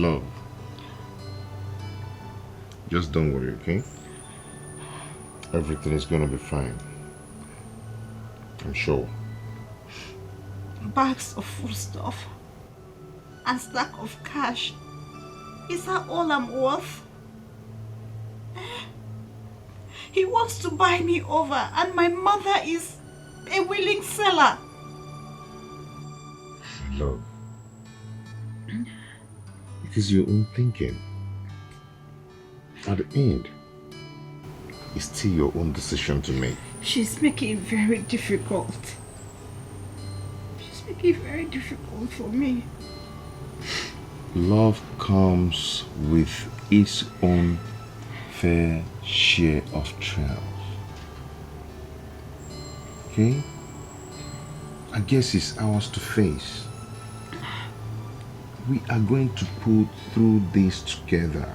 love. Just don't worry, okay? Everything is gonna be fine. I'm sure. Bags of foodstuff and stack of cash. Is that all I'm worth? He wants to buy me over and my mother is a willing seller. Love. Because your own thinking. At the end, it's still your own decision to make. She's making it very difficult. She's making it very difficult for me. Love comes with its own fair share of trials. Okay? I guess it's ours to face. We are going to pull through this together.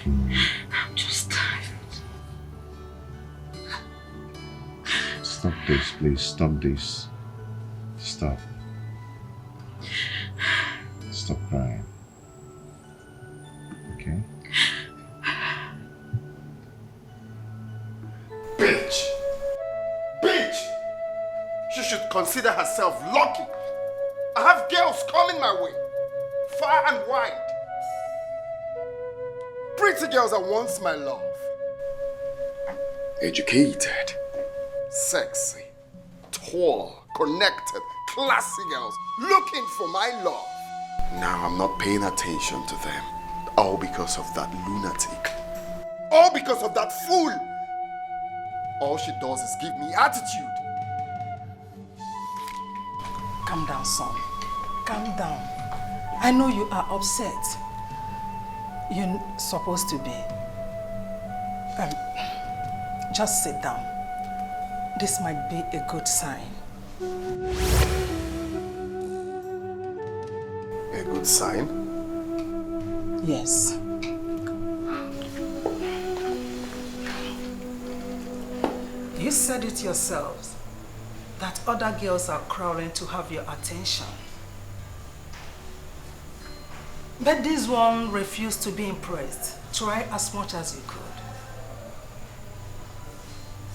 I'm just tired. Stop this, please. Stop this. Stop. Stop crying. Okay? Bitch! Bitch! She should consider herself lucky. I have girls coming my way, far and wide. Pretty girls are once my love. Educated, sexy, tall, connected, classy girls looking for my love. Now I'm not paying attention to them. All because of that lunatic. All because of that fool. All she does is give me attitude. Calm down, son. Calm down. I know you are upset. You're supposed to be. Just sit down. This might be a good sign. A good sign? Yes. You said it yourselves that other girls are crawling to have your attention. But this one refused to be impressed. Try as much as you could.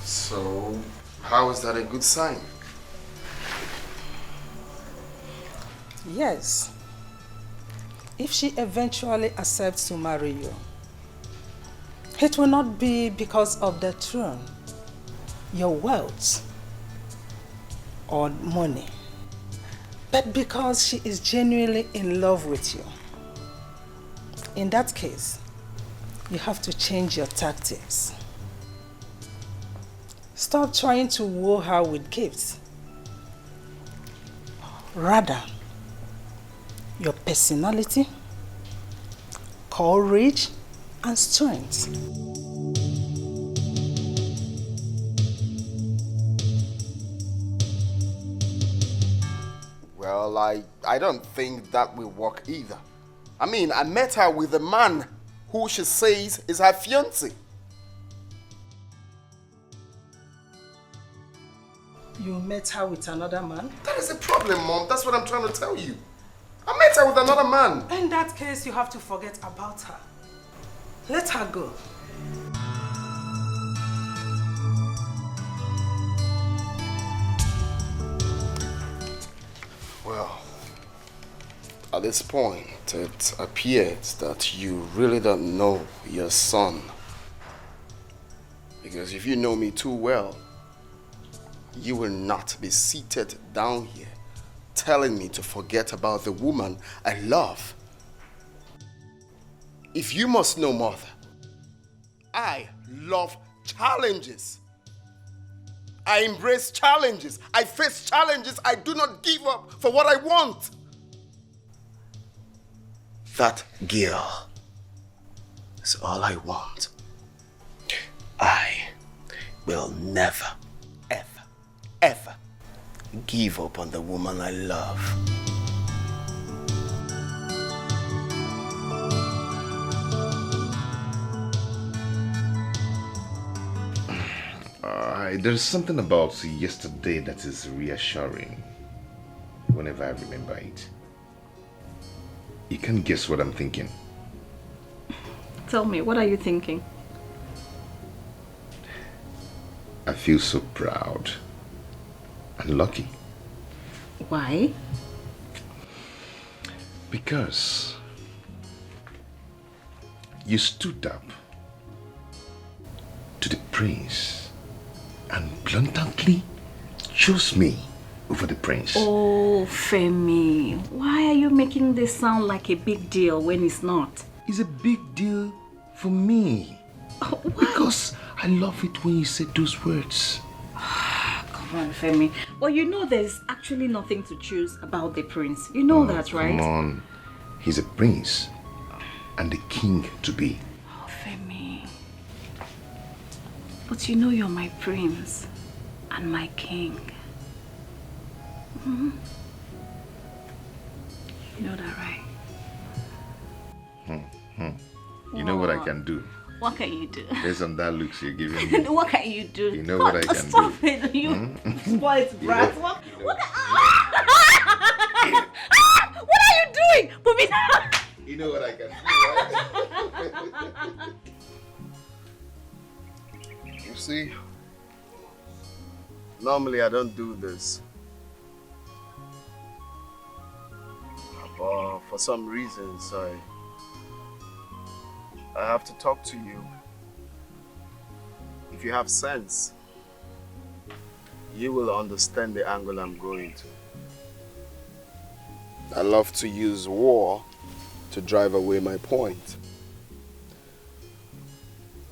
So, how is that a good sign? Yes. If she eventually accepts to marry you, it will not be because of the throne, your wealth, or money, but because she is genuinely in love with you. In that case, you have to change your tactics. Stop trying to woo her with gifts. Rather, your personality, courage, and strength. Well, I don't think that will work either. I mean, I met her with a man who she says is her fiancé. You met her with another man? That is the problem, Mom. That's what I'm trying to tell you. I met her with another man. In that case, you have to forget about her. Let her go. Well, at this point, it appears that you really don't know your son. Because if you know me too well, you will not be seated down here telling me to forget about the woman I love. If you must know, Martha, I love challenges. I embrace challenges. I face challenges. I do not give up for what I want. That girl is all I want. I will never, ever, ever give up on the woman I love. There's something about yesterday that is reassuring whenever I remember it. You can't guess what I'm thinking. Tell me, what are you thinking? I feel so proud and lucky. Why? Because you stood up to the prince and bluntly chose me over the prince. Oh, Femi, why are you making this sound like a big deal when it's not? It's a big deal for me. Oh, why? Because I love it when you say those words. Come on, Femi. But you know there's actually nothing to choose about the prince. You know that, right? Come on. He's a prince and the king to be. Oh, Femi. But you know you're my prince and my king. Mm-hmm. You know that, right? You know what I can do? What can you do? Based on that looks you're giving me. What can you do? You know what I can Stop do. it. You spoiled brat. What are you doing? Put me down. You know what I can do, right? You see, normally I don't do this. But for some reasons, I have to talk to you. If you have sense, you will understand the angle I'm going to. I love to use war to drive away my point.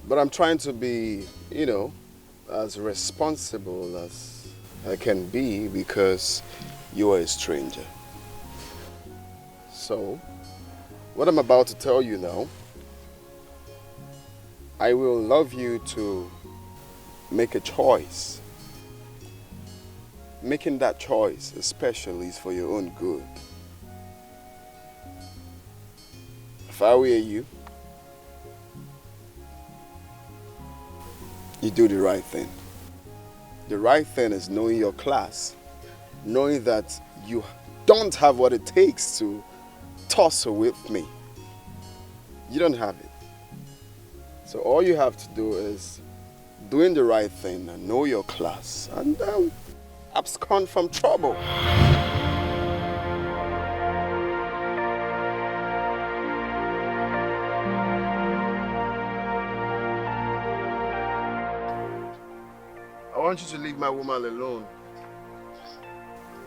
But I'm trying to be, as responsible as I can be because you are a stranger. So, what I'm about to tell you now, I will love you to make a choice. Making that choice especially is for your own good. If I were you, you do the right thing. The right thing is knowing your class, knowing that you don't have what it takes to tussle with me. You don't have it. So all you have to do is doing the right thing and know your class and abscond from trouble. I want you to leave my woman alone.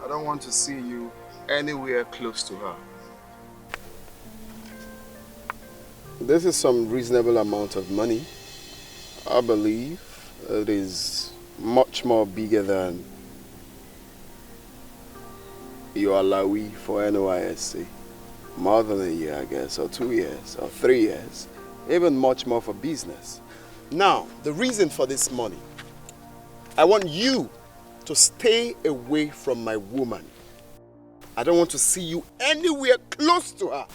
I don't want to see you anywhere close to her. This is some reasonable amount of money. I believe it is much more bigger than your alawi for NYSC. More than a year, I guess, or 2 years, or 3 years. Even much more for business. Now, the reason for this money, I want you to stay away from my woman. I don't want to see you anywhere close to her.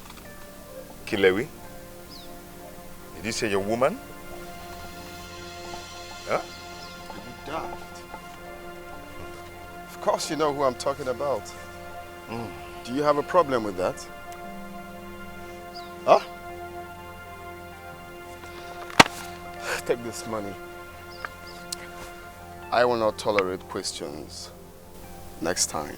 Kilewi? Did you say your woman? Huh? Are you daft? Of course you know who I'm talking about. Do you have a problem with that? Huh? Take this money. I will not tolerate questions next time.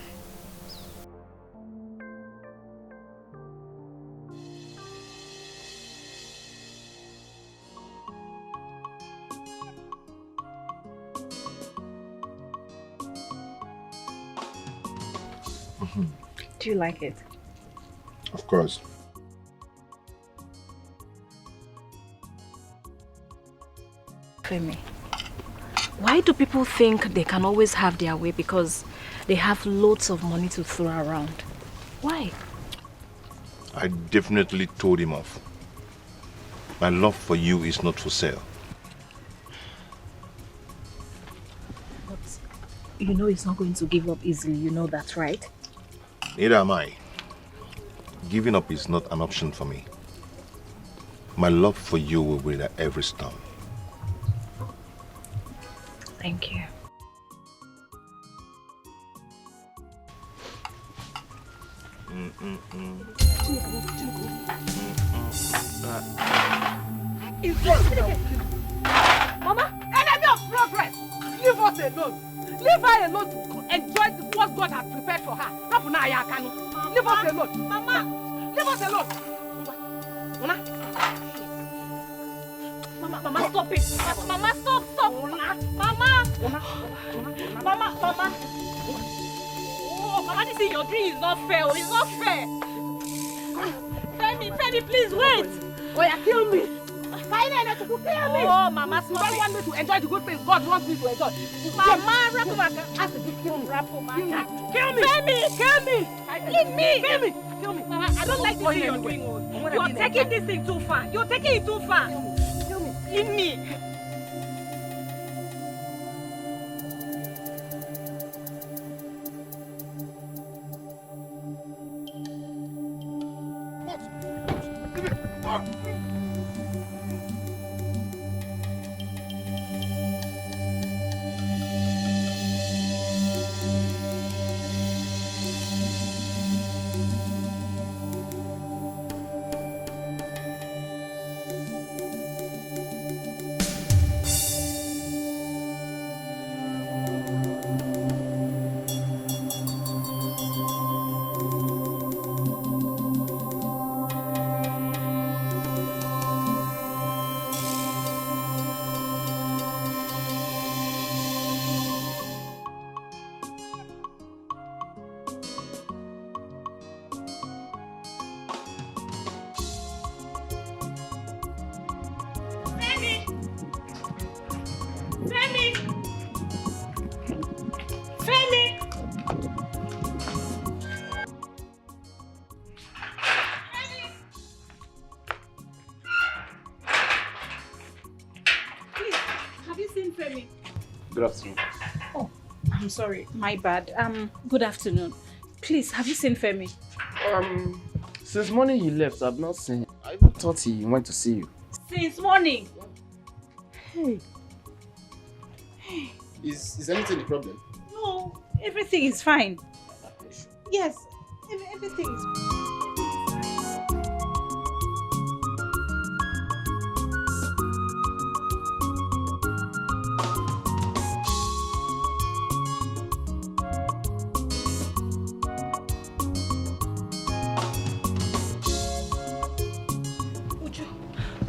Do you like it? Of course. Femi, why do people think they can always have their way because they have loads of money to throw around? Why? I definitely told him off. My love for you is not for sale. But you know he's not going to give up easily, you know that, right? Neither am I. Giving up is not an option for me. My love for you will wither every storm. Thank you. Mama, enemy of progress! Leave us alone! Leave her alone to enjoy what God has prepared for her. Leave us alone! Mama! Leave us alone! Mama, stop it! Mama, stop! Mama! Oh, Mama, this is your dream. It's not fair. It's not fair. Femi, please wait. Oh, yeah, kill me. Kill me. Oh, Mama, you don't want me to enjoy the good things God wants me to enjoy. Mama, kill me. Femi, kill me. Leave me. Femi, kill me. Mama, I don't like this thing you're doing. You're taking this thing too far. You're taking it too far. Kill me. Leave me. Good afternoon. Oh, I'm sorry. My bad. Good afternoon. Please, have you seen Femi? Since morning he left, I've not seen him. I even thought he went to see you. Since morning? Hey. Is anything the problem? No, everything is fine. Yes, everything is fine.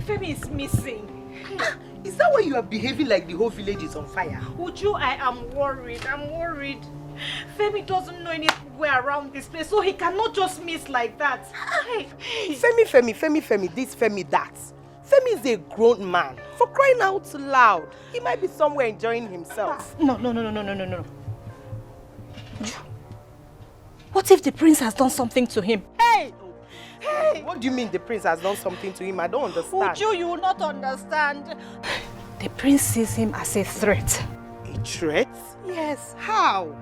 Femi is missing. Is that why you are behaving like the whole village is on fire? Uju, I am worried. Femi doesn't know anywhere around this place, so he cannot just miss like that. Femi, this, Femi, that. Femi is a grown man. For crying out loud. He might be somewhere enjoying himself. No. What if the prince has done something to him? Hey! What do you mean the prince has done something to him? I don't understand. Uju, you will not understand. The prince sees him as a threat. A threat? Yes. How?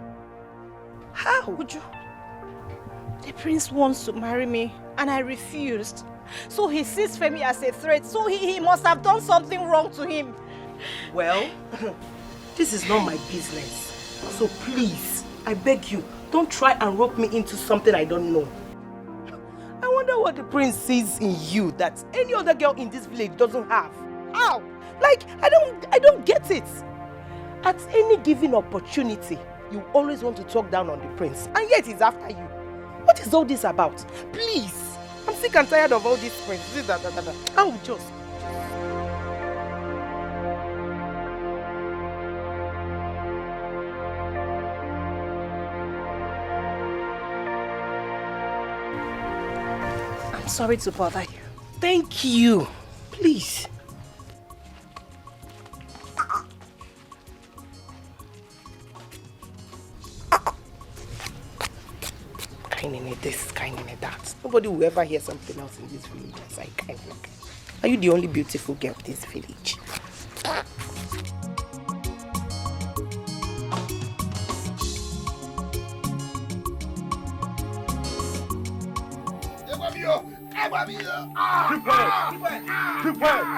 Uju, the prince wants to marry me and I refused. So he sees Femi as a threat, so he must have done something wrong to him. Well, this is not my business. So please, I beg you, don't try and rope me into something I don't know. I wonder what the prince sees in you that any other girl in this village doesn't have. How? Like, I don't get it. At any given opportunity, you always want to talk down on the prince, and yet he's after you. What is all this about? Please, I'm sick and tired of all this prince. I will just. I'm sorry to bother you. Thank you. Please. Kind of this, kind of that. Nobody will ever hear something else in this village as I kind of. Are you the only beautiful girl in this village? Keep quiet!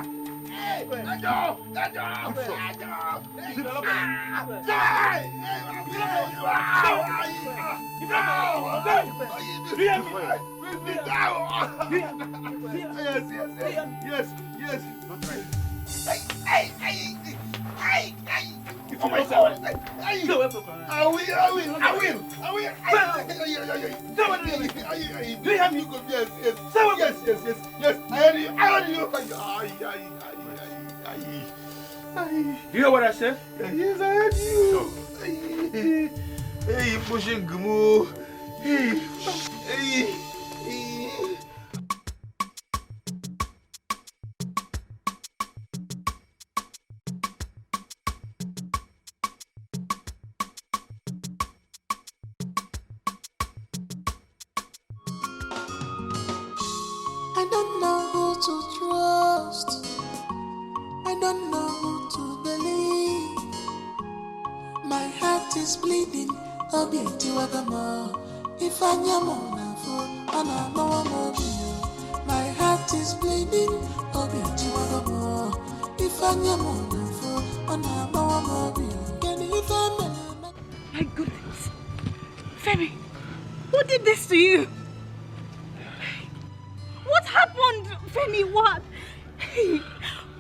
You hear what I said? Yes, I heard you. Hey, pushing Gumu. Hey. I don't know who to trust. I don't know who to believe. My heart is bleeding. If I am my heart is bleeding. If I am My goodness. Femi, who did this to you? What happened? Femi, what?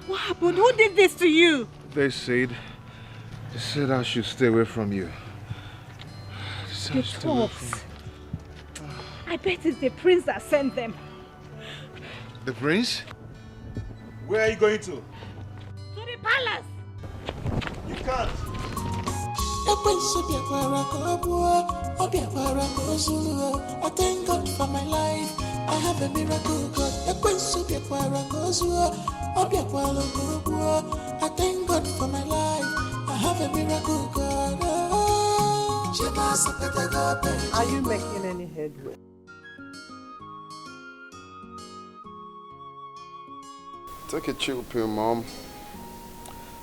What happened? Who did this to you? They said I should stay away from you. The talks. I bet it's the prince that sent them. The prince? Where are you going to? To the palace. You can't. I thank God for my life. I have a miracle God. I thank God for my life. I have a miracle God. Are you making any headway? Take a chill pill, Mom.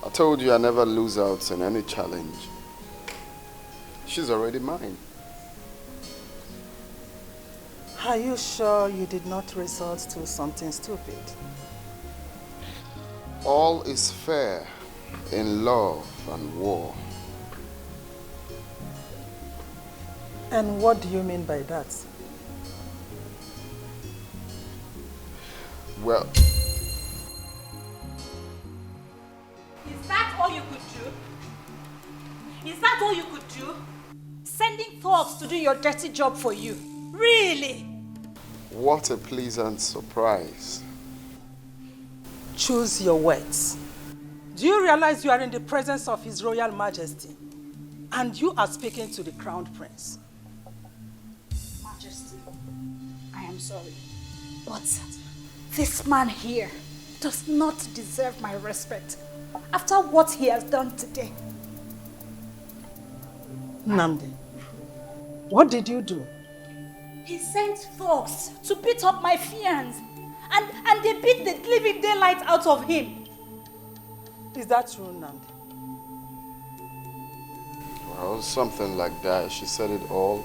I told you I never lose out in any challenge. She's already mine. Are you sure you did not resort to something stupid? All is fair in love and war. And what do you mean by that? Well, Is that all you could do? Is that all you could do? Sending thugs to do your dirty job for you? Really? what a pleasant surprise. Choose your words. Do you realize you are in the presence of His Royal Majesty? And you are speaking to the Crown Prince. Majesty, I am sorry. But this man here does not deserve my respect after what he has done today. Nnamdi, what did you do? He sent thugs to beat up my fiancé, and they beat the living daylight out of him. Is that true, Nnamdi? Well, something like that. She said it all.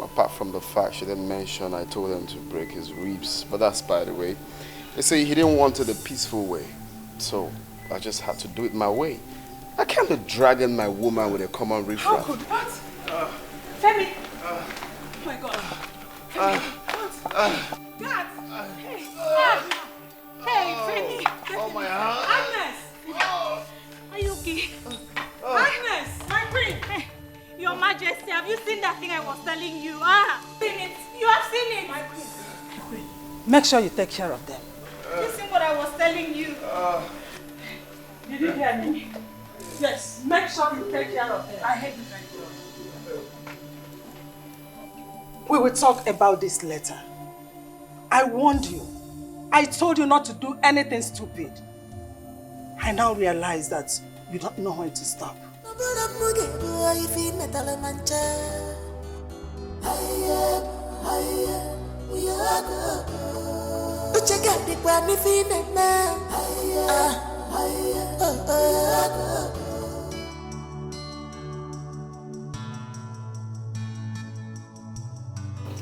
Apart from the fact she didn't mention I told him to break his ribs. But that's by the way. They say he didn't want it the peaceful way. So I just had to do it my way. I can't be dragging my woman with a common riffraff. How could what? Femi! Oh my God. Femi, what? God! Hey! Hey, Femi! Oh, my hand. Agnes! Are you okay? Agnes! My queen! Hey, Your Majesty, have you seen that thing I was telling you? Seen it? You have seen it? My queen. Make sure you take care of them. Listen what I was telling you. Did you hear me? Yes, make sure you take care of them. I hate you. We will talk about this later. I warned you. I told you not to do anything stupid. I now realize that you don't know when to stop.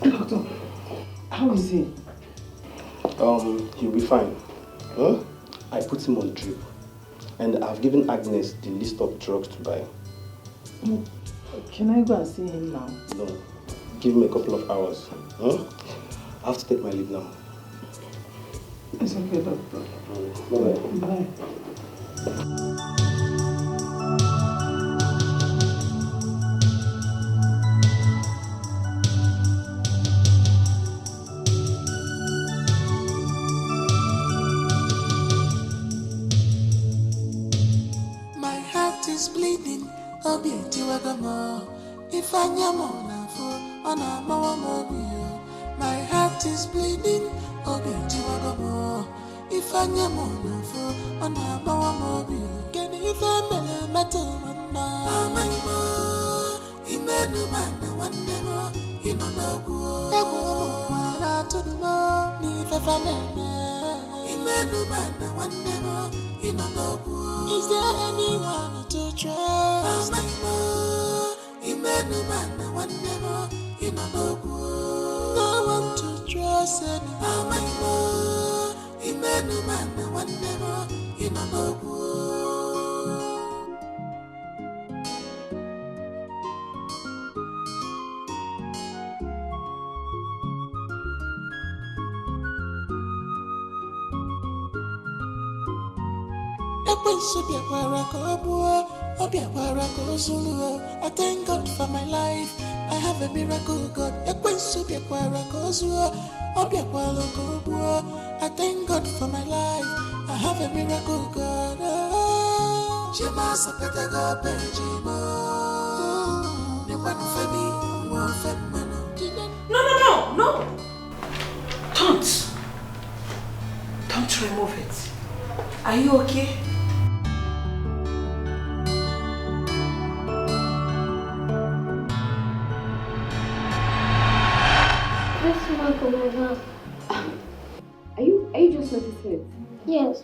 Doctor, how is he? He'll be fine. Huh? I put him on drip. And I've given Agnes the list of drugs to buy. Can I go and see him now? No. Give him a couple of hours. Huh? I have to take my leave now. It's okay, doctor. Bye-bye. Bye. My heart is bleeding. Obi tiwagamo. If I am on a mawamobio. My heart is bleeding. Obi tiwagamo. If I am on a mawamobio. Can you even metal one now? My mo. Imenu man one demo. You know no good. I to the law. Ni fefane. Imenu man one demo. You know no good. Is there anyone to trust? My mo. Imenu man one demo. You know no good. No one to trust anymore. My mo. Imenu man one demo. You know no good. I thank God for my life. I have a miracle God. I thank God for my life. I have a miracle God. No. Don't remove it. Are you okay? This mark on my hand. Are you just noticing it? Yes.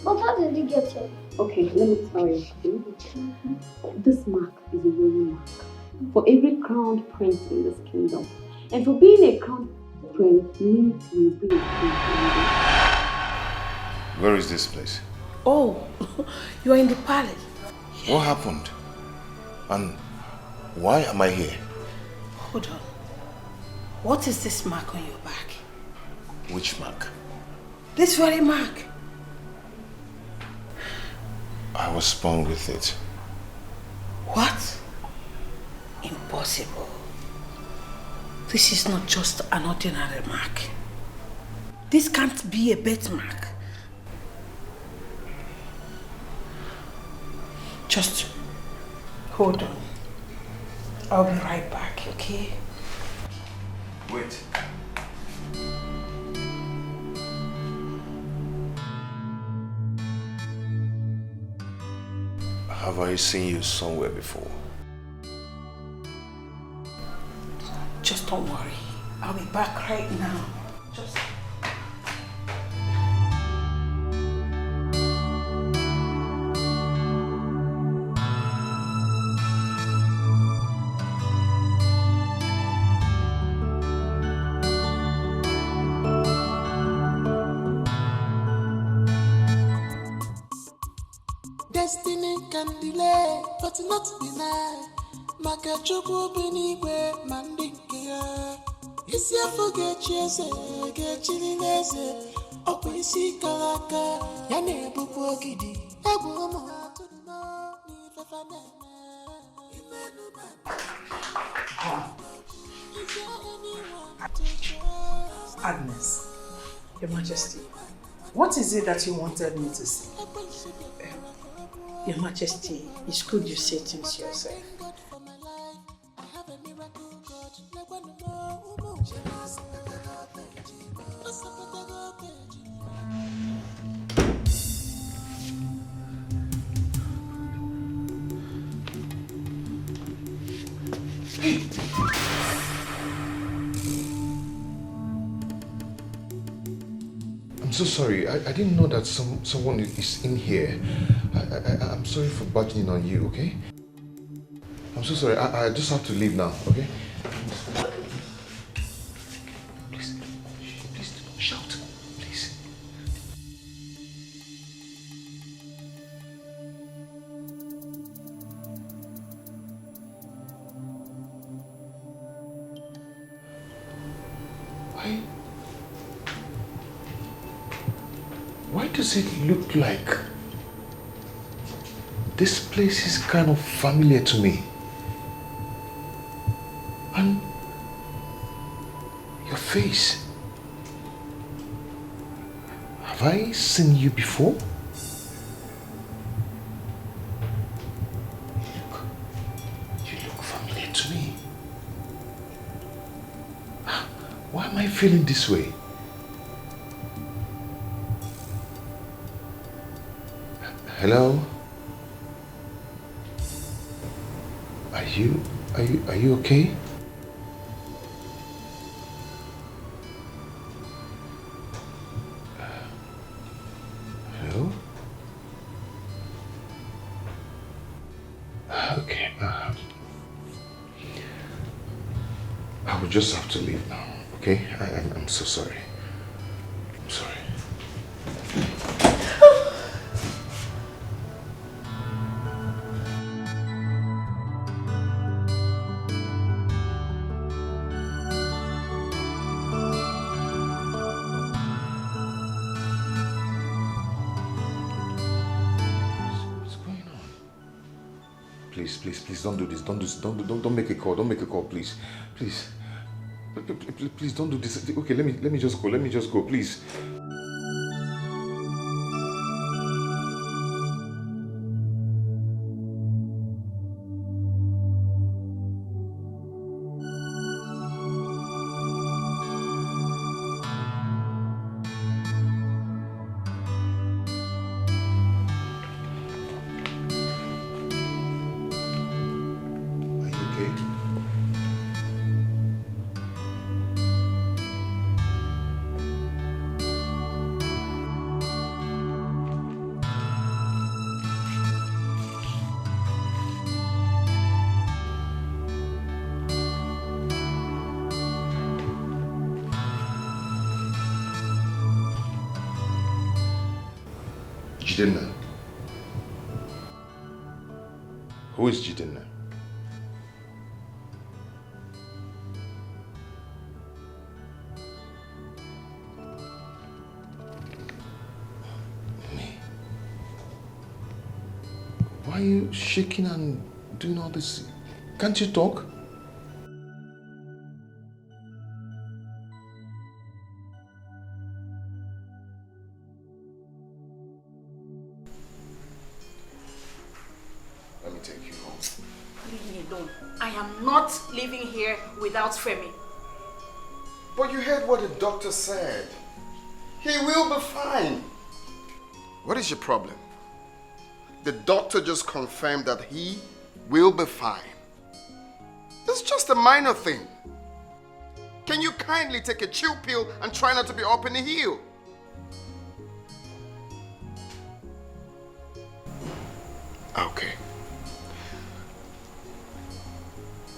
But how did you get it? Okay, let me tell you. This mark is a royal mark for every crowned prince in this kingdom. And for being a crowned prince means you will be a king. Where is this place? Oh, you are in the palace. What happened? And why am I here? Hold on. What is this mark on your back? Which mark? This very mark. I was born with it. What? Impossible. This is not just an ordinary mark. This can't be a birthmark. Just hold on. I'll be right back, okay? Wait. Have I seen you somewhere before? Just don't worry. I'll be back right now. Just... Destiny can delay, but not deny. Makachuku binigwe mandinkia. Isi afuge chese, gechilineze. Opo isi kalaka, yane bubu gidi. Ebu omo atuno ni fefaneme. Imenu Is there anyone to trust? Agnes, Your Majesty, what is it that you wanted me to say? Your Majesty, it's good you say things yourself. I'm so sorry. I didn't know that someone is in here. I'm sorry for barging on you, okay? I'm so sorry. I just have to leave now, okay? Please do not shout. Please. Why does it look like this place is kind of familiar to me? And your face. Have I seen you before? You look familiar to me. Why am I feeling this way? Hello? Are you okay? Hello? Okay. I will just have to leave now, okay? I'm so sorry. I'm sorry. Please don't do this. Don't make a call. Don't make a call, please. Please, don't do this. Okay, let me just go. Please. Jidenna. Who is Jidenna? Me? Why are you shaking and doing all this? Can't you talk? Living here without Femi. But you heard what the doctor said. He will be fine. What is your problem? The doctor just confirmed that he will be fine. It's just a minor thing. Can you kindly take a chill pill and try not to be up in the heel? Okay.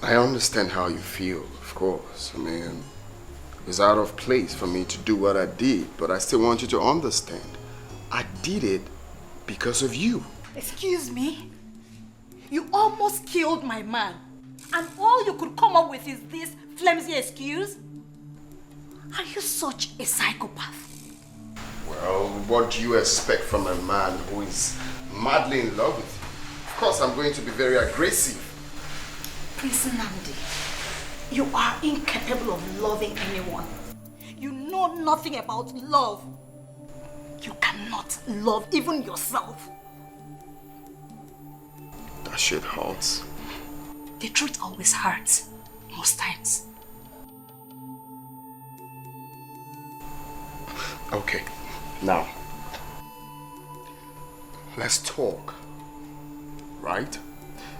I understand how you feel, of course. I mean, it's out of place for me to do what I did, but I still want you to understand. I did it because of you. Excuse me? You almost killed my man, and all you could come up with is this flimsy excuse? Are you such a psychopath? Well, what do you expect from a man who is madly in love with you? Of course, I'm going to be very aggressive. Prince Nnamdi, you are incapable of loving anyone. You know nothing about love. You cannot love even yourself. That shit hurts. The truth always hurts, most times. Okay, now, let's talk, right?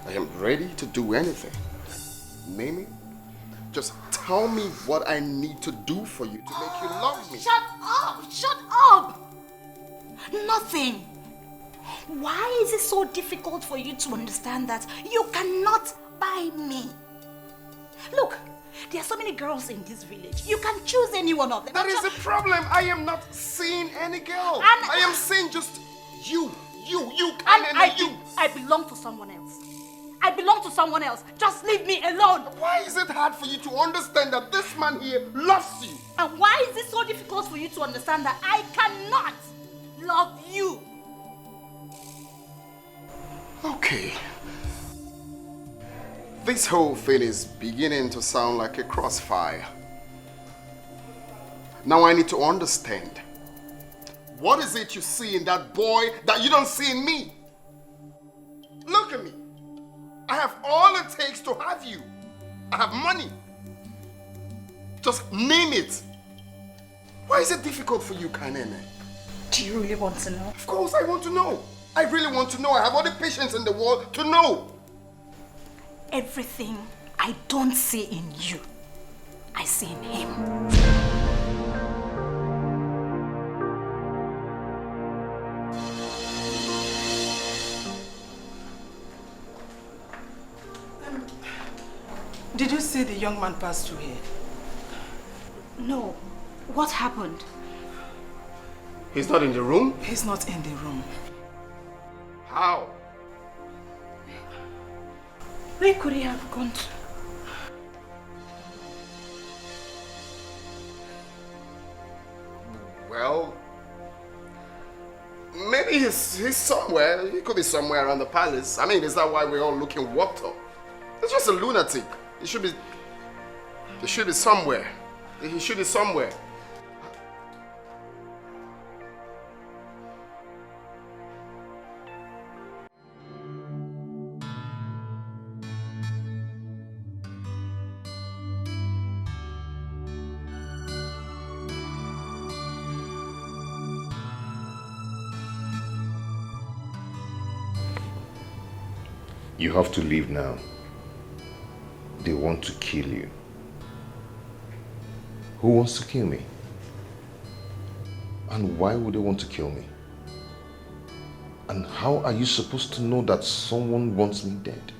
I am ready to do anything. Name it. Just tell me what I need to do for you to make you love me. Shut up! Shut up! Nothing. Why is it so difficult for you to understand that you cannot buy me? Look, there are so many girls in this village. You can choose any one of them. That is the problem. I am not seeing any girl. I am seeing just you. You. I belong to someone else. I belong to someone else. Just leave me alone. Why is it hard for you to understand that this man here loves you? And why is it so difficult for you to understand that I cannot love you? Okay. This whole thing is beginning to sound like a crossfire. Now I need to understand. What is it you see in that boy that you don't see in me? Look at me. I have all it takes to have you. I have money. Just name it. Why is it difficult for you, Kanene? Do you really want to know? Of course I want to know. I really want to know. I have all the patience in the world to know. Everything I don't see in you, I see in him. Did you see the young man pass through here? No. What happened? He's not in the room? He's not in the room. How? Where could he have gone to? Well, maybe he's somewhere. He could be somewhere around the palace. I mean, is that why we're all looking worked up? He's just a lunatic. He should be somewhere. He should be somewhere. You have to leave now. They want to kill you. Who wants to kill me? And why would they want to kill me? And how are you supposed to know that someone wants me dead?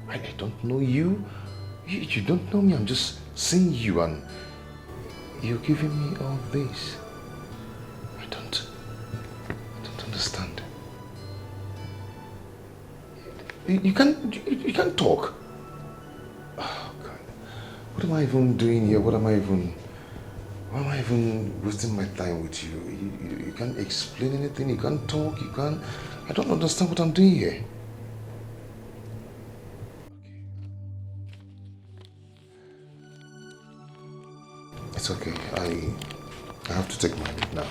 I don't know you. You don't know me. I'm just seeing you and you're giving me all this. I don't understand. You can't talk. Oh God. What am I even doing here? Why am I even wasting my time with you? You can't explain anything, you can't talk, I don't understand what I'm doing here. It's okay. I have to take my leave now.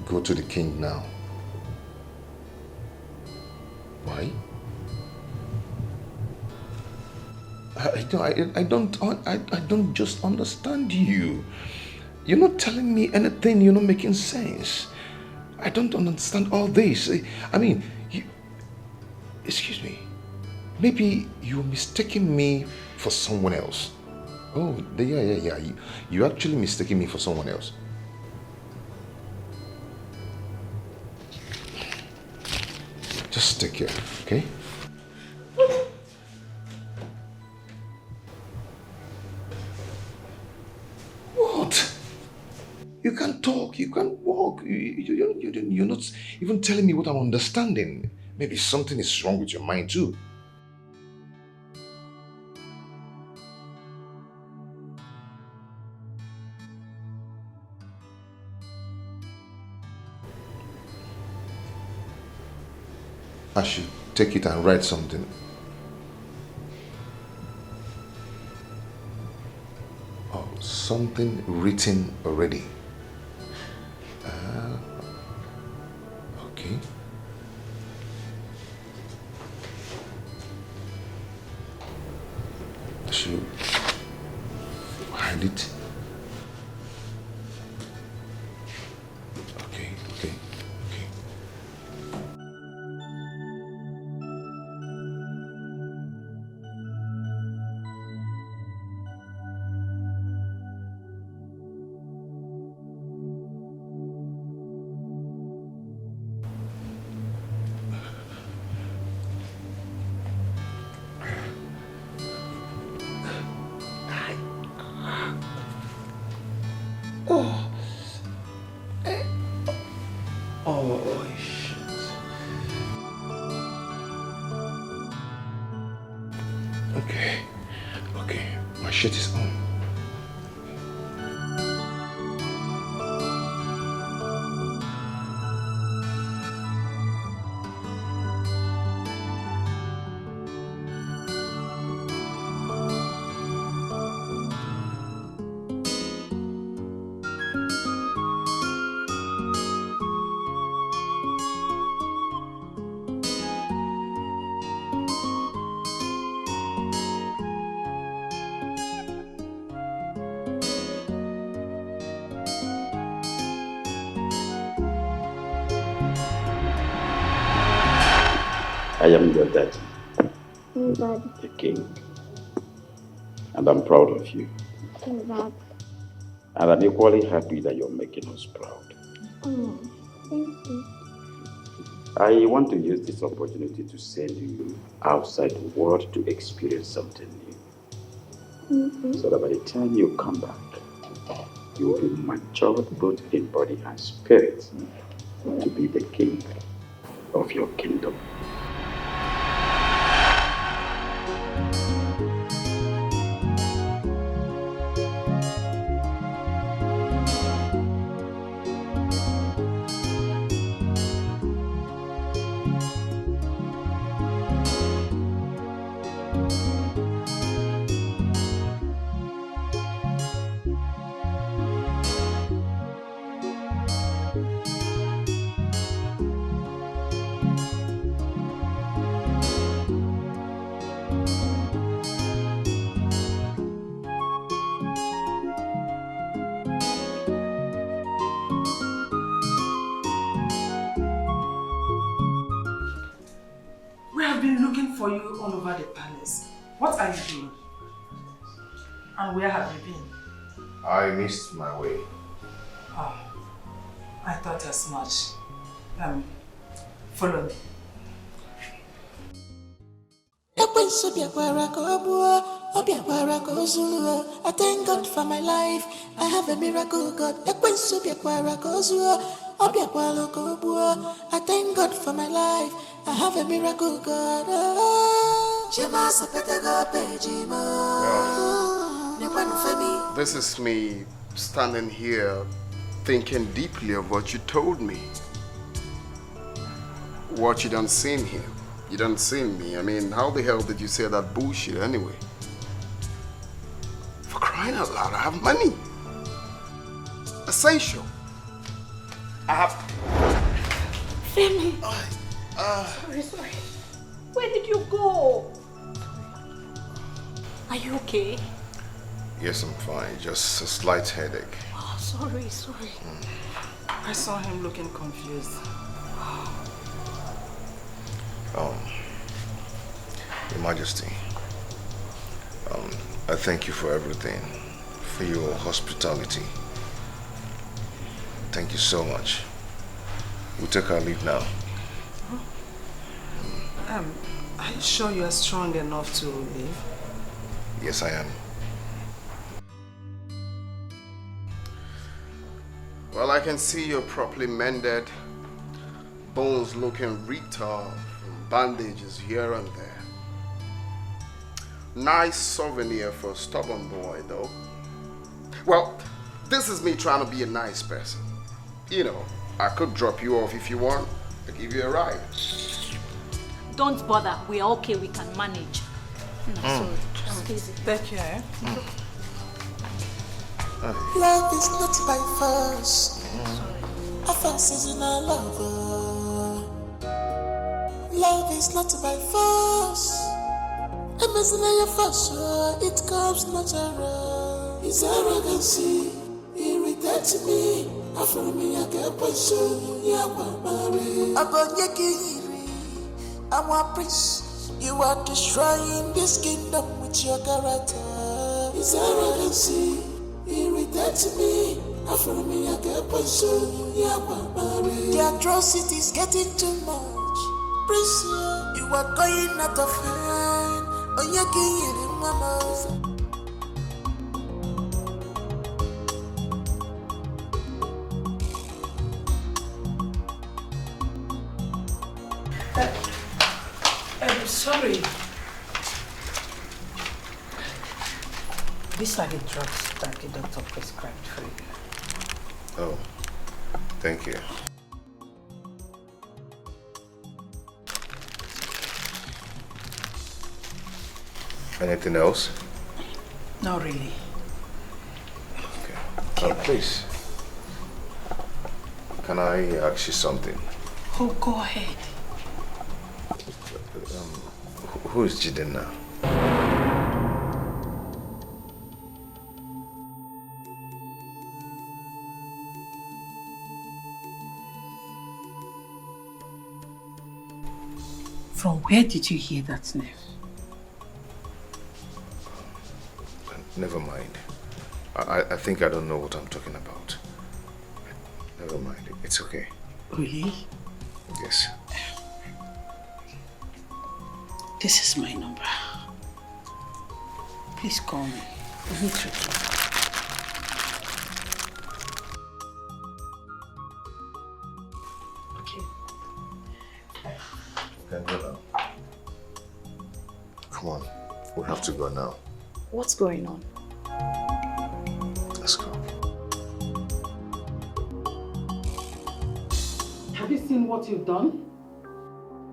Go to the king now. Why? I don't just understand you. You're not telling me anything. You're not making sense. I don't understand all this. I mean, excuse me. Maybe you're mistaking me for someone else. Oh, yeah. You're actually mistaking me for someone else. Just take care, okay? What? You can't talk, you can't walk. You're not even telling me what I'm understanding. Maybe something is wrong with your mind too. I should take it and write something. Oh, something written already. Okay. I should hide it. Okay. appreciate his own. I am your daddy, Dad. the king, and I'm proud of you. Dad. And I'm equally happy that you're making us proud. Oh, thank you. I want to use this opportunity to send you outside the world to experience something new. So that by the time you come back, you will be matured both in body and spirit to be the king of your kingdom. We have been looking for you all over the palace. What are you doing? And where have you been? I missed my way. Oh, I thought as much. Follow me. I thank God for my life. I have a miracle God. I thank God for my life. I have a miracle God. This is me standing here thinking deeply of what you told me. What you done seen here. You done seen me. I mean, how the hell did you say that bullshit anyway? For crying out loud, I have money. Essential. I have... Femi. Sorry. Where did you go? Are you okay? Yes, I'm fine. Just a slight headache. Oh, sorry. I saw him looking confused. Your Majesty, I thank you for everything, for your hospitality. Thank you so much. We'll take our leave now. Are you sure you are strong enough to leave? Yes, I am. Well, I can see you're properly mended. Bones looking reeked off. Bandages here and there. Nice souvenir for a stubborn boy, though. Well, this is me trying to be a nice person. You know, I could drop you off if you want. I'll give you a ride. Don't bother. We are okay. We can manage. No, sorry. Take care. Love is not by force. Offense is in our love. Love is not by force. It comes natural. His arrogancy irritates me. After me, I get pursue. I'm a prince. You are destroying this kingdom with your character. His arrogancy irritates me. After me, I get pursue. The atrocity is getting too much. Prince, you are going out of hand. Oh, you're getting my mouth. I'm sorry. These are the drugs that the doctor prescribed for you. Oh, thank you. Anything else? Not really. Okay. Oh, please. Can I ask you something? Oh, go ahead. Who is Jiden now? From where did you hear that name? Never mind. I think I don't know what I'm talking about. Never mind. It's okay. Really? Yes. This is my number. Please call me. I need to talk. Can go now. Come on. We have to go now. What's going on? Let's go. Have you seen what you've done?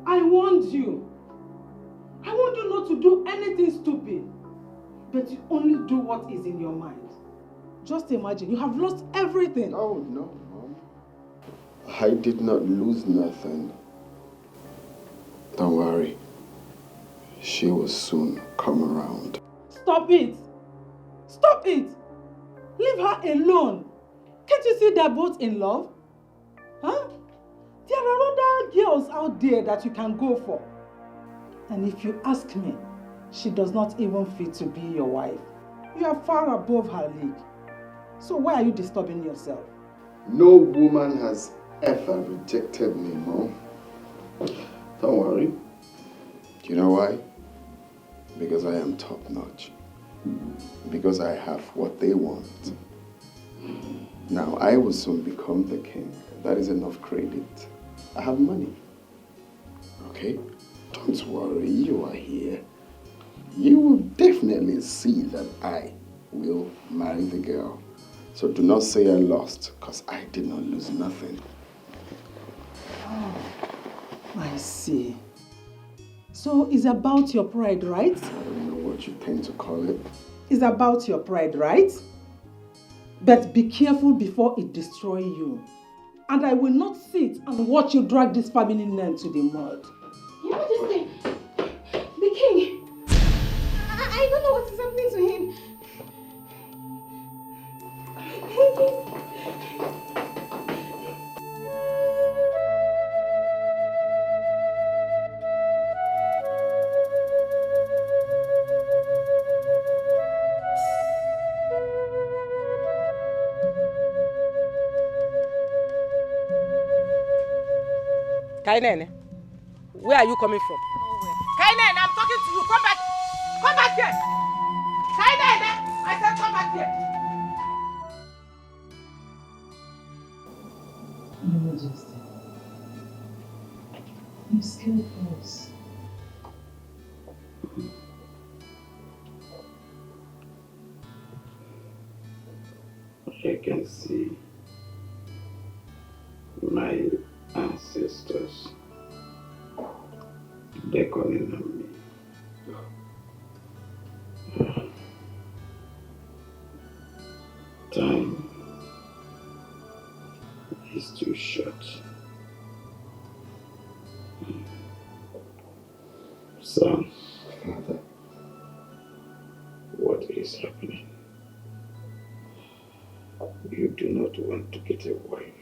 I warned you. I warned you not to do anything stupid. But you only do what is in your mind. Just imagine, you have lost everything. Oh, no, Mom. I did not lose nothing. Don't worry. She will soon come around. Stop it! Stop it! Leave her alone. Can't you see they're both in love? Huh? There are other girls out there that you can go for. And if you ask me, she does not even fit to be your wife. You are far above her league. So why are you disturbing yourself? No woman has ever rejected me, Mom. Don't worry. Do you know why? Because I am top notch. Because I have what they want. Now, I will soon become the king. That is enough credit. I have money. Okay? Don't worry, you are here. You will definitely see that I will marry the girl. So do not say I lost, because I did not lose nothing. Oh, I see. So it's about your pride, right? I don't know what you tend to call it. It's about your pride, right? But be careful before it destroys you. And I will not sit and watch you drag this family name to the mud. Your Majesty, the king. I don't know what is happening to him. Kainene, where are you coming from? Kainene, I'm talking to you. Come back. Come back here. Kainene, I said come back here. Your Majesty, you scared us. I can see my ancestors beckoning on me. Time is too short. Son, Father, what is happening? You do not want to get a wife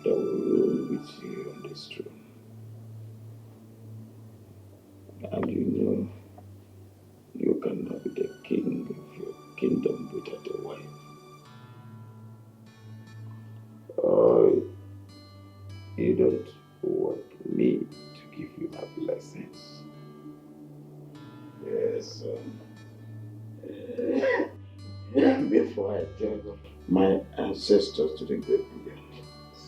that will rule with you on this throne. And you know you cannot be the king of your kingdom without a wife. Or you don't want me to give you my blessings. Yes, before I join my ancestors to the great beyond.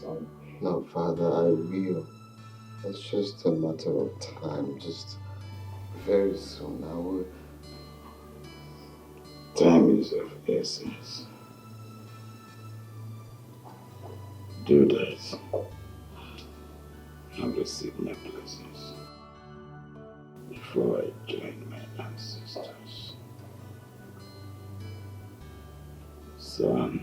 Son. no, Father, I will. It's just a matter of time. Just very soon I will is of essence. Do that. And receive my blessings before I join my ancestors. Son.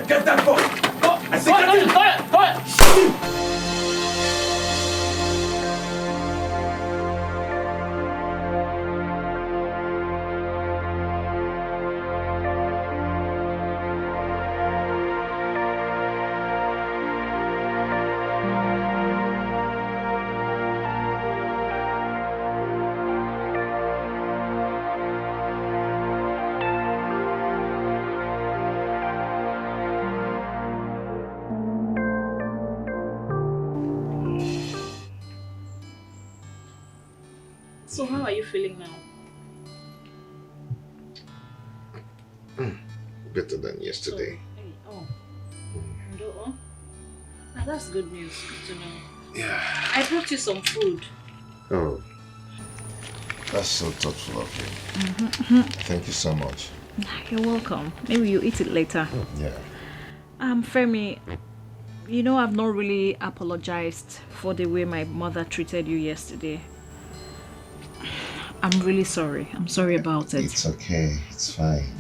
Get that boy! Go! I said get him! Go ahead! So how are you feeling now? Better than yesterday. That's good news. Good to know. Yeah. I brought you some food. Oh. That's so thoughtful of you. Thank you so much. You're welcome. Maybe you eat it later. Yeah. Femi, you know I've not really apologized for the way my mother treated you yesterday. I'm really sorry. I'm sorry about it. It's okay. It's fine.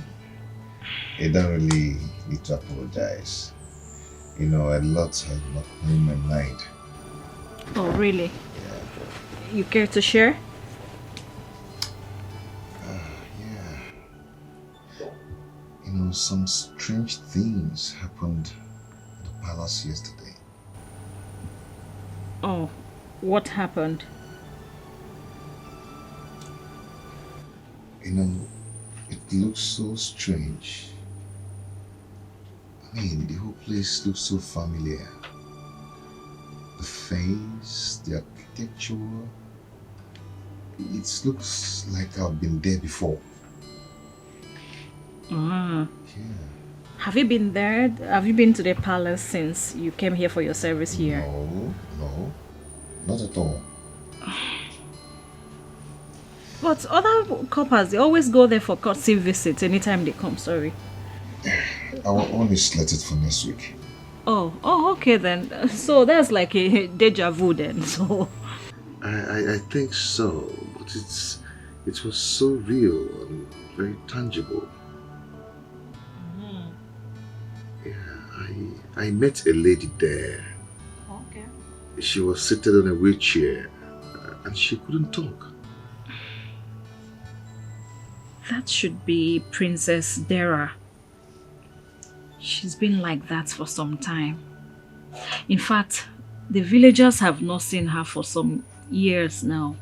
You don't really need to apologize. You know, a lot had not in my mind. Oh, really? Yeah. You care to share? Yeah. You know, some strange things happened at the palace yesterday. Oh, what happened? You know, it looks so strange. I mean, the whole place looks so familiar. The face, the architecture. It looks like I've been there before. Yeah. Have you been there? Have you been to the palace since you came here for your service here? No, not at all. But other couples, they always go there for courtesy visits anytime they come, sorry. Our own is slated for next week. Oh, okay then. So that's like a deja vu then, so... I think so, but it was so real and very tangible. Yeah, I met a lady there. Okay. She was seated on a wheelchair and she couldn't talk. That should be Princess Dara. She's been like that for some time. In fact, the villagers have not seen her for some years now.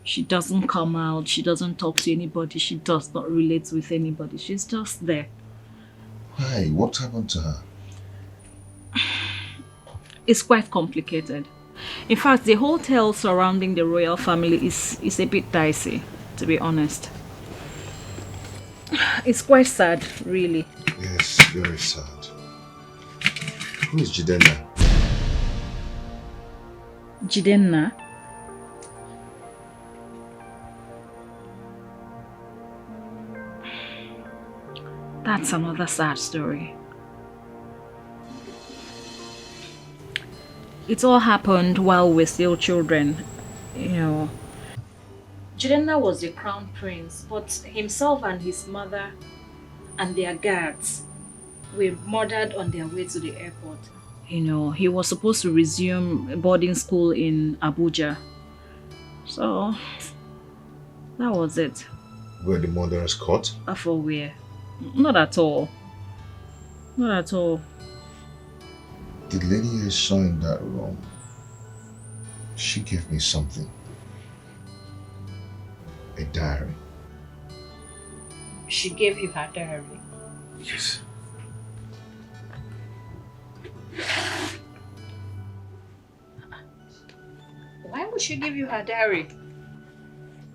She doesn't come out, she doesn't talk to anybody, she does not relate with anybody. She's just there. Why? What happened to her? It's quite complicated. In fact, the whole tale surrounding the royal family is a bit dicey, to be honest. It's quite sad, really. Yes, very sad. Who is Jidenna? Jidenna? That's another sad story. It all happened while we're still children, you know. Jidenna was the crown prince, but himself and his mother and their guards were murdered on their way to the airport. You know, he was supposed to resume boarding school in Abuja. So, that was it. Were the murderers caught? For where? Not at all. Not at all. The lady I saw in that room, she gave me something. A diary. She gave you her diary? Yes. Why would she give you her diary?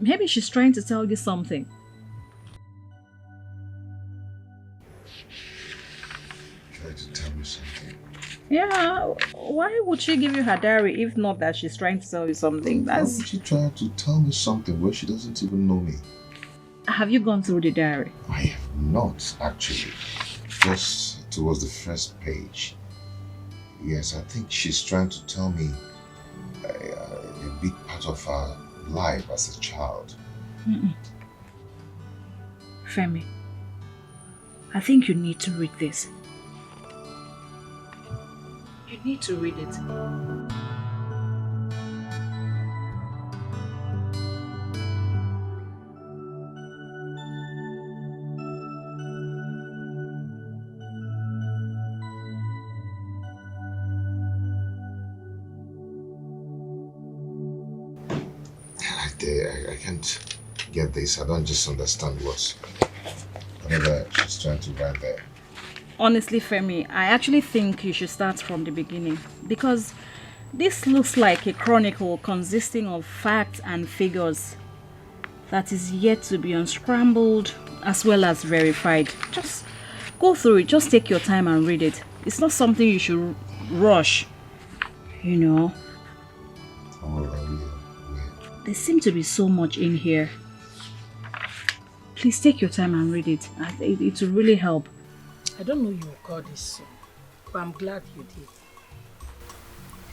Maybe she's trying to tell you something. Try to tell me something. Yeah, why would she give you her diary if not that she's trying to tell you something? Why would she try to tell me something where she doesn't even know me? Have you gone through the diary? I have not, actually. Just towards the first page. Yes, I think she's trying to tell me a big part of her life as a child. Femi, I think you need to read this. You need to read it. I can't get this. I don't just understand whatever she's trying to write there. Honestly, Femi, I actually think you should start from the beginning because this looks like a chronicle consisting of facts and figures that is yet to be unscrambled as well as verified. Just go through it. Just take your time and read it. It's not something you should rush, you know. There seems to be so much in here. Please take your time and read it. It will really help. I don't know you would call this so, but I'm glad you did.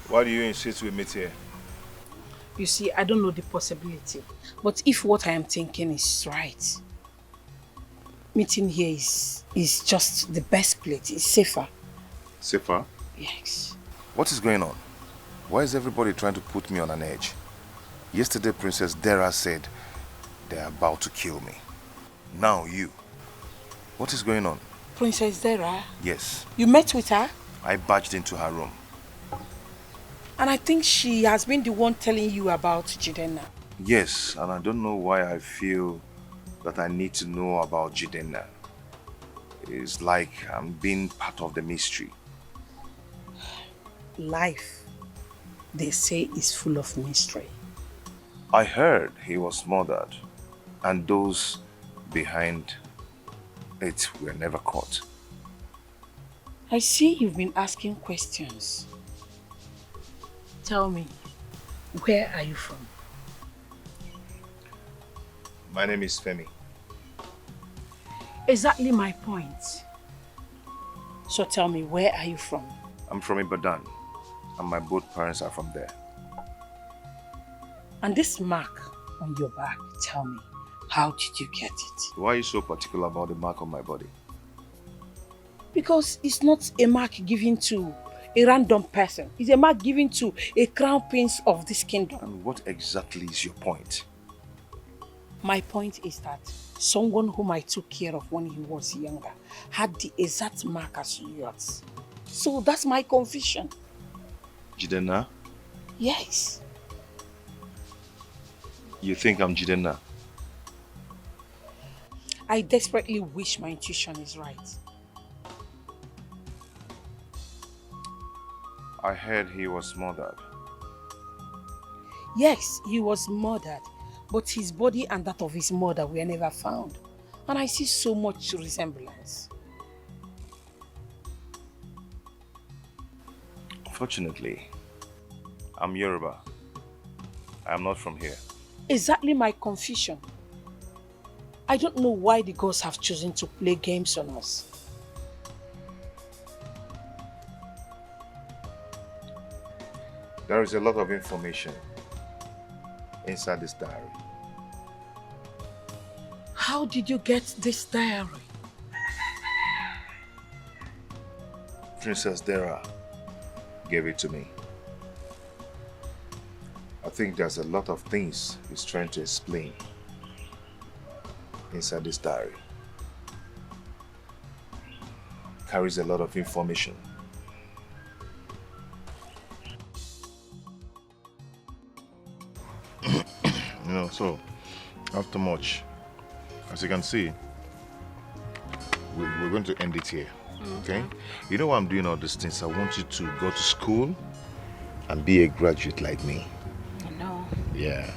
Why do you insist we meet here? You see, I don't know the possibility. But if what I am thinking is right, meeting here is just the best place. It's safer. Safer? Yes. What is going on? Why is everybody trying to put me on an edge? Yesterday, Princess Dara said they're about to kill me. Now you. What is going on? Princess Dara? Yes. You met with her? I barged into her room. And I think she has been the one telling you about Jidenna. Yes, and I don't know why I feel that I need to know about Jidenna. It's like I'm being part of the mystery. Life, they say, is full of mystery. I heard he was murdered, and those behind it were never caught. I see you've been asking questions. Tell me, where are you from? My name is Femi. Exactly my point. So tell me, where are you from? I'm from Ibadan, and my both parents are from there. And this mark on your back, tell me, how did you get it? Why are you so particular about the mark on my body? Because it's not a mark given to a random person. It's a mark given to a crown prince of this kingdom. And what exactly is your point? My point is that someone whom I took care of when he was younger had the exact mark as yours. So that's my confusion. Jidenna? Yes. You think I'm Jidenna? I desperately wish my intuition is right. I heard he was murdered. Yes, he was murdered, but his body and that of his mother were never found. And I see so much resemblance. Fortunately, I'm Yoruba. I'm not from here. Exactly my confusion. I don't know why the gods have chosen to play games on us. There is a lot of information inside this diary. How did you get this diary? Princess Dara gave it to me. I think there's a lot of things he's trying to explain inside this diary. Carries a lot of information. You know, so after much, as you can see, we're going to end it here. Okay? You know why I'm doing all these things? I want you to go to school and be a graduate like me. I know. Yeah.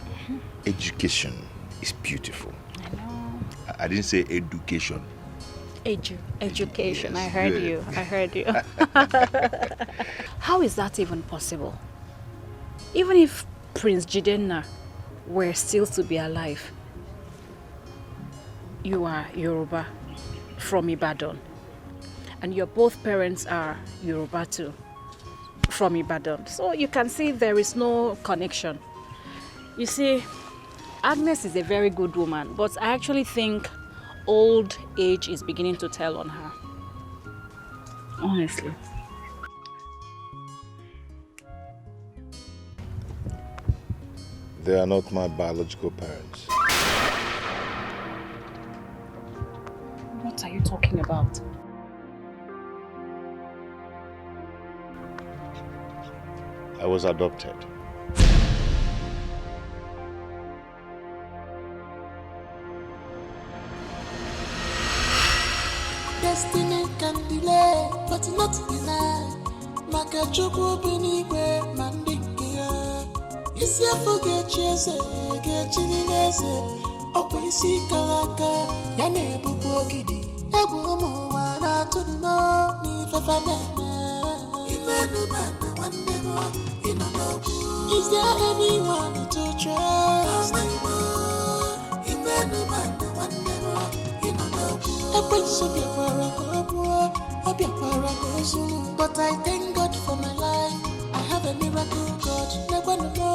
Education is beautiful. I know. I didn't say education. Education. Yes, I heard good. you. I heard you. How is that even possible? Even if Prince Jidenna were still to be alive, you are Yoruba from Ibadan. And your both parents are Yoruba too, from Ibadan. So you can see there is no connection. You see, Agnes is a very good woman, but I actually think old age is beginning to tell on her. Honestly. They are not my biological parents. What are you talking about? I was adopted. Destiny can delay, but not deny. Maka chukwu binigwe mandikia. Isi afuge cheze, gechini neze. Opo isi kalaka, yane bubu ogidi. Egu omo wana tuno, ni fafaneme. Imenu mana wandemo, inonobu. Is there anyone to trust? Imenu mana wandemo, inonobu. But I thank God for my life. I have a miracle God. Never know.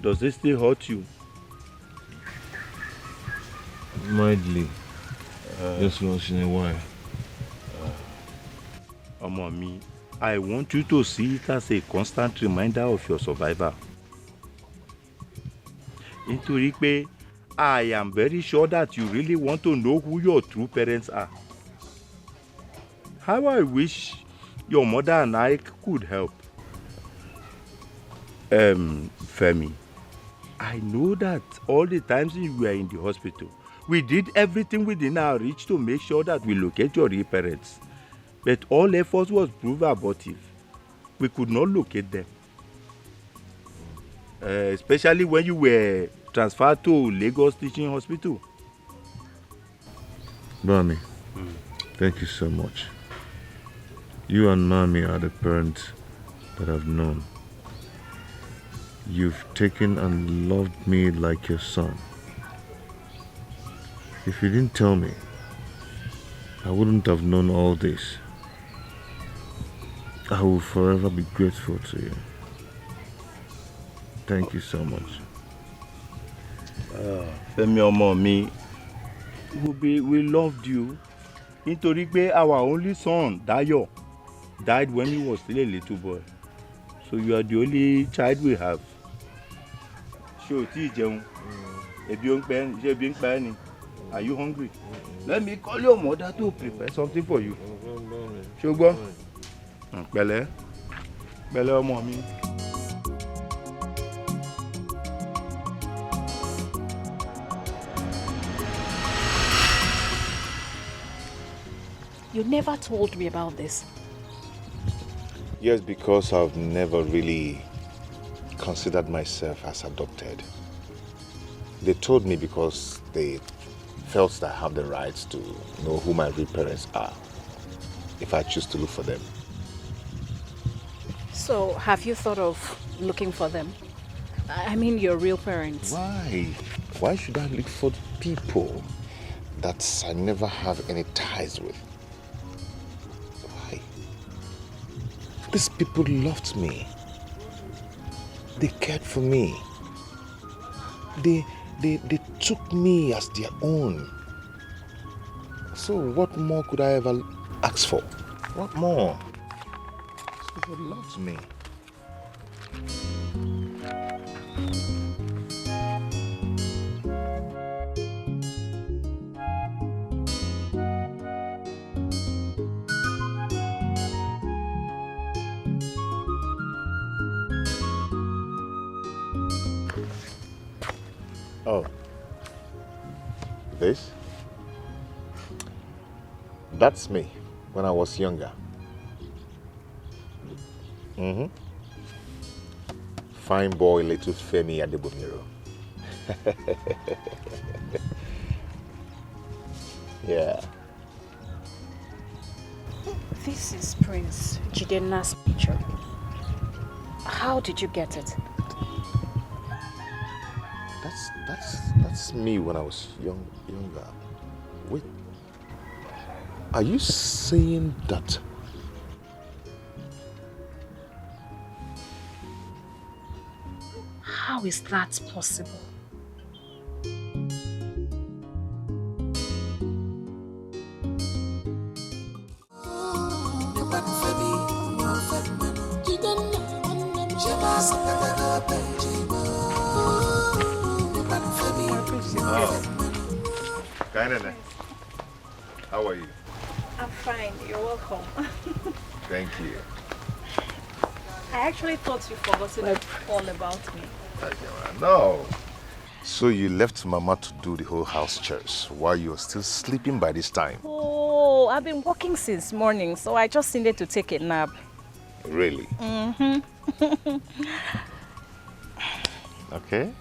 Does this still hurt you? Mildly. Just once in a while. Mommy, I want you to see it as a constant reminder of your survival. Nítorí pé I am very sure that you really want to know who your true parents are. How I wish your mother and I could help. Femi, I know that all the times you were in the hospital, we did everything within our reach to make sure that we locate your real parents. But all efforts was proved abortive. We could not locate them. Especially when you were transferred to Lagos Teaching Hospital. Bami, thank you so much. You and Mommy are the parents that I've known. You've taken and loved me like your son. If you didn't tell me, I wouldn't have known all this. I will forever be grateful to you. Thank you so much. Femi ọmọ mi, we loved you. Nítorí pé our only son, Dayo, died when he was still a little boy. So you are the only child we have. Ṣé o tí jẹun? Ebi ń pẹ́ ni, ṣé ebi ń pa ẹ́ ni? Are you hungry? Let me call your mother to prepare something for you. Ṣé o gbọ́? Pẹ̀lẹ́, pẹ̀lẹ́ ọmọ mi. You never told me about this. Yes, because I've never really considered myself as adopted. They told me because they felt that I have the rights to know who my real parents are if I choose to look for them. So, have you thought of looking for them? I mean, your real parents. Why? Why should I look for people that I never have any ties with? Why? These people loved me. They cared for me. They took me as their own. So what more could I ever ask for? What more? These people loved me. Oh. This? That's me when I was younger. Mm-hmm. Fine boy, little Femi Adebomiro. Yeah. This is Prince Jidenna's picture. How did you get it? That's me when I was younger. Wait. Are you saying that? How is that possible? Kainene, how are you? I'm fine, you're welcome. Thank you. I actually thought you'd forgotten all about me. No. So you left Mama to do the whole house chores while you were still sleeping by this time? Oh, I've been working since morning, so I just needed to take a nap. Really? Mm-hmm. Okay.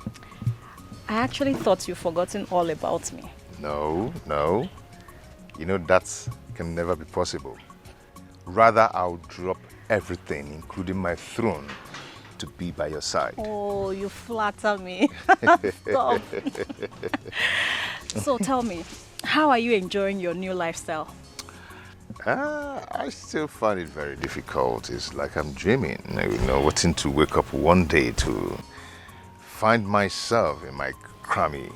I actually thought you'd forgotten all about me. No. You know, that can never be possible. Rather, I'll drop everything, including my throne, to be by your side. Oh, you flatter me. Stop. So tell me, how are you enjoying your new lifestyle? I still find it very difficult. It's like I'm dreaming, you know, waiting to wake up one day to find myself in my crummy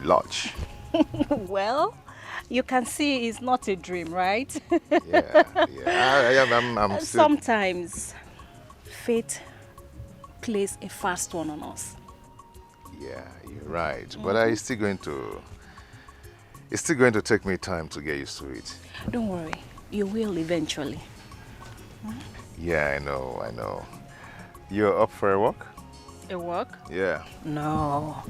lodge. Well, you can see it's not a dream, right? I'm still... Sometimes fate plays a fast one on us. Yeah, you're right. But it's still going to take me time to get used to it. Don't worry, you will eventually. Yeah, I know. You're up for a walk? A walk? Yeah. No,